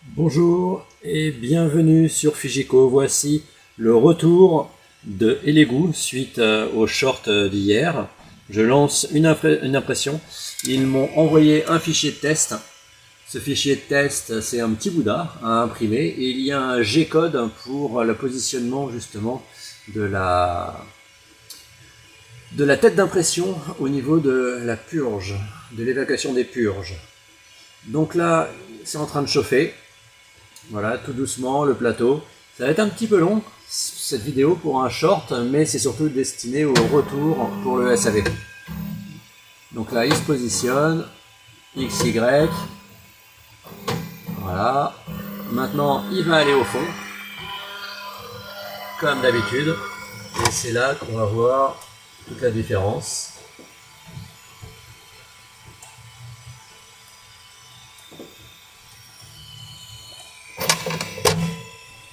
Bonjour et bienvenue sur Fujiko. Voici le retour de Elegoo suite au short d'hier. Je lance une impression. Ils m'ont envoyé un fichier de test. Ce fichier de test, c'est un petit Bouddha à imprimer et il y a un G-code pour le positionnement justement de la tête d'impression au niveau de la purge, de l'évacuation des purges. Donc là, c'est en train de chauffer. Voilà, tout doucement, le plateau. Ça va être un petit peu long, cette vidéo, pour un short, mais c'est surtout destiné au retour pour le SAV. Donc là, il se positionne, XY. Voilà. Maintenant, il va aller au fond, comme d'habitude. Et c'est là qu'on va voir toute la différence.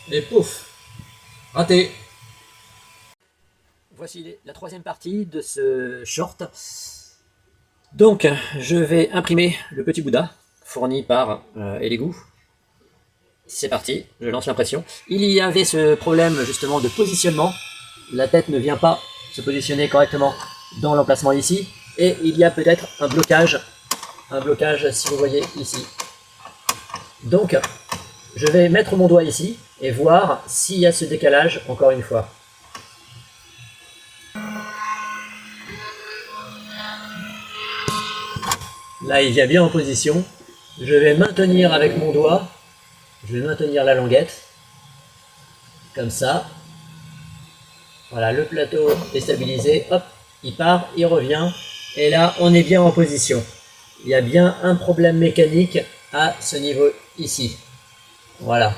Et pouf, raté. Voici la troisième partie de ce short. Donc, je vais imprimer le petit Bouddha fourni par Elegoo. C'est parti, je lance l'impression. Il y avait ce problème justement de positionnement. La tête ne vient pas se positionner correctement dans l'emplacement ici. Et il y a peut-être un blocage si vous voyez ici. Donc, je vais mettre mon doigt ici et voir s'il y a ce décalage encore une fois. Là, il vient bien en position. Je vais maintenir avec mon doigt, je vais maintenir la languette, comme ça. Voilà, le plateau est stabilisé, hop, il part, il revient, et là, on est bien en position. Il y a bien un problème mécanique à ce niveau ici. Voilà.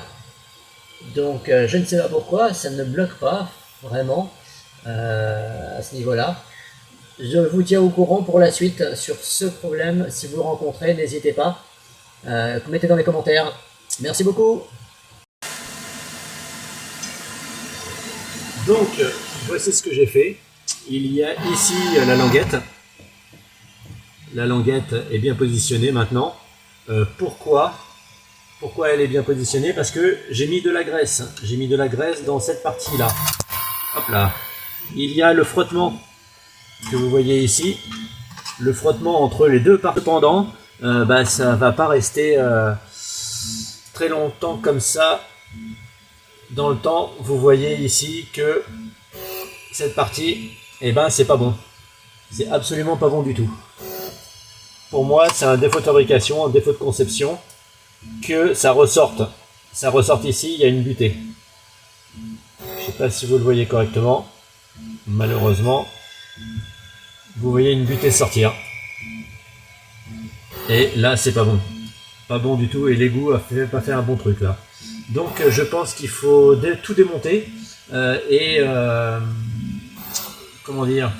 Donc, je ne sais pas pourquoi, ça ne bloque pas, vraiment, à ce niveau-là. Je vous tiens au courant pour la suite sur ce problème. Si vous le rencontrez, n'hésitez pas. Mettez dans les commentaires. Merci beaucoup. Donc, voici ce que j'ai fait. Il y a ici la languette. La languette est bien positionnée maintenant. Pourquoi elle est bien positionnée? Parce que j'ai mis de la graisse. J'ai mis de la graisse dans cette partie-là. Hop là. Il y a le frottement que vous voyez ici. Le frottement entre les deux parties pendant. Ça va pas rester très longtemps comme ça dans le temps. Vous voyez ici que cette partie, c'est pas bon. C'est absolument pas bon du tout. Pour moi, c'est un défaut de fabrication, un défaut de conception, que ça ressorte. Ça ressorte ici, il y a une butée. Je sais pas si vous le voyez correctement. Malheureusement, vous voyez une butée sortir. Et là, c'est pas bon. Pas bon du tout, et Elegoo a pas fait un bon truc là. Donc, je pense qu'il faut tout démonter comment dire,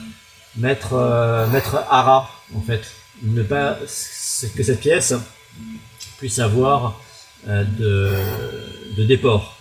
mettre à ras, en fait. Ne pas que cette pièce puisse avoir de déport.